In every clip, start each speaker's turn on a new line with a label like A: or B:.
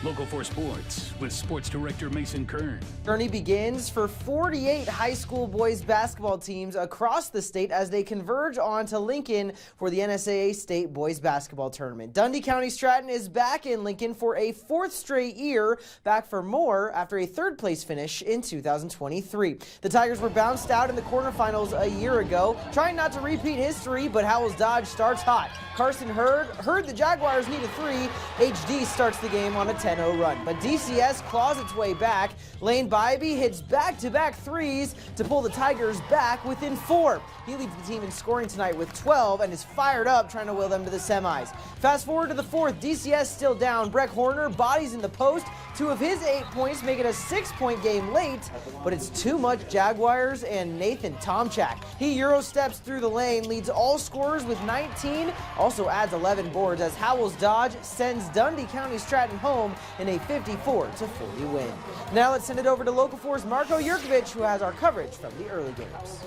A: Local 4 Sports with Sports Director Mason Kern.
B: Journey begins for 48 high school boys basketball teams across the state as they converge onto Lincoln for the NSAA State Boys Basketball Tournament. Dundee County Stratton is back in Lincoln for a fourth straight year, back for more after a third-place finish in 2023. The Tigers were bounced out in the quarterfinals a year ago, trying not to repeat history, but Howells Dodge starts hot. Carson heard the Jaguars need a three. HD starts the game on a 10-0 run, but DCS claws its way back. Lane Bybee hits back-to-back threes to pull the Tigers back within 4. He leads the team in scoring tonight with 12 and is fired up trying to will them to the semis. Fast forward to the fourth, DCS still down. Breck Horner bodies in the post. 2 of his 8 points make it a 6-point game late, but it's too much Jaguars and Nathan Tomchak. He Euro steps through the lane, leads all scorers with 19, also adds 11 boards as Howells Dodge sends Dundee County Stratton home in a 54-40 win. Now let's send it over to Local 4's Marco Yurkovich, who has our coverage from the early games.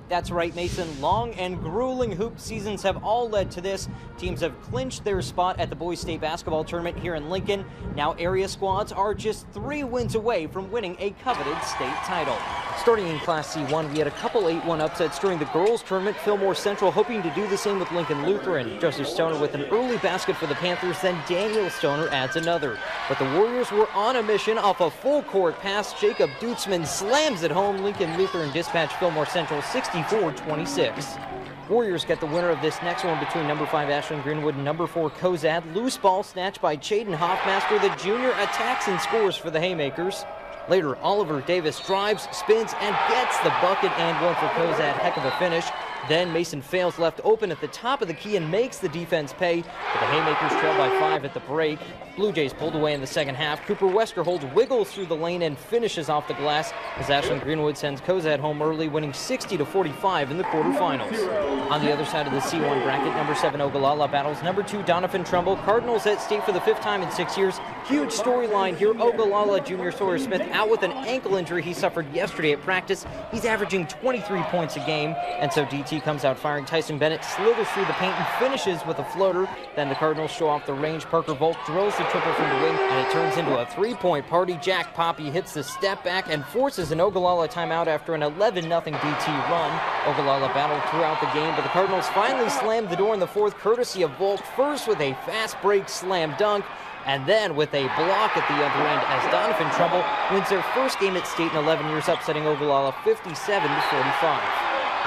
C: That's right, Mason. Long and grueling hoop seasons have all led to this. Teams have clinched their spot at the Boys State Basketball Tournament here in Lincoln. Now area squads are just 3 wins away from winning a coveted state title. Starting in Class C1, we had a couple 8-1 upsets during the girls tournament. Fillmore Central hoping to do the same with Lincoln Lutheran. Joseph Stoner with an early basket for the Panthers, then Daniel Stoner adds another. But the Warriors were on a mission off a full court pass. Jacob Dutzman slams it home. Lincoln Lutheran dispatched Fillmore Central 64-26. Warriors get the winner of this next one between number 5 Ashland Greenwood and number 4 Cozad. Loose ball snatched by Chaden Hoffmaster. The junior attacks and scores for the Haymakers. Later, Oliver Davis drives, spins, and gets the bucket and one for Cozad. Heck of a finish. Then Mason fails left open at the top of the key and makes the defense pay, but the Haymakers trail by 5 at the break. Blue Jays pulled away in the second half. Cooper Westerhold wiggles through the lane and finishes off the glass as Ashland Greenwood sends Cozad home early, winning 60-45 in the quarterfinals. On the other side of the C1 bracket, number 7 Ogallala battles number 2 Doniphan Trumbull. Cardinals at state for the 5th time in 6 years. Huge storyline here. Ogallala junior Sawyer Smith out with an ankle injury he suffered yesterday at practice. He's averaging 23 points a game, and so DT comes out firing. Tyson Bennett slithers through the paint and finishes with a floater. Then the Cardinals show off the range. Parker Volk drills the triple from the wing, and it turns into a 3-point party. Jack Poppy hits the step back and forces an Ogallala timeout after an 11-0 DT run. Ogallala battled throughout the game, but the Cardinals finally slammed the door in the 4th, courtesy of Volk, first with a fast break slam dunk, and then with a block at the other end as Doniphan Trumbull wins their first game at state in 11 years, upsetting Ogallala 57-45.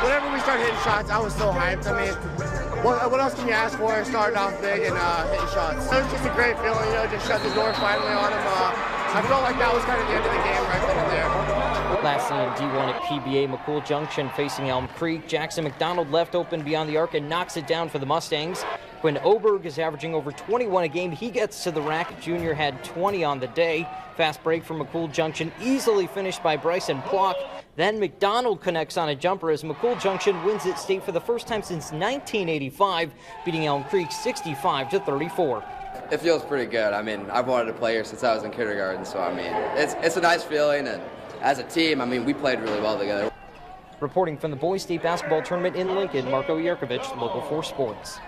D: Whenever we started hitting shots, I was so hyped. I mean, what else can you ask for? Starting off big and hitting shots. It was just a great feeling, you know, just shut the door finally on him. I felt like that was kind of the end of the game right then and there.
C: Lastly, in D1 at PBA, McCool Junction facing Elm Creek. Jackson McDonald left open beyond the arc and knocks it down for the Mustangs. Quinn Oberg is averaging over 21 a game. He gets to the rack. Junior had 20 on the day. Fast break from McCool Junction, easily finished by Bryson Plock. Then McDonald connects on a jumper as McCool Junction wins at state for the first time since 1985, beating Elm Creek 65-34.
E: It feels pretty good. I mean, I've wanted to play here since I was in kindergarten, so I mean, it's a nice feeling, and as a team, I mean, we played really well together.
C: Reporting from the Boys State Basketball Tournament in Lincoln, Marco Yurkovich, Local 4 Sports.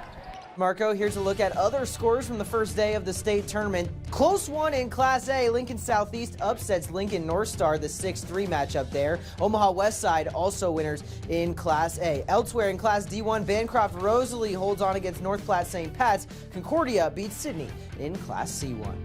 B: Marco, here's a look at other scores from the first day of the state tournament. Close one in Class A. Lincoln Southeast upsets Lincoln North Star, the 6-3 matchup there. Omaha West Side also winners in Class A. Elsewhere in Class D1, Bancroft Rosalie holds on against North Platte St. Pat's. Concordia beats Sydney in Class C1.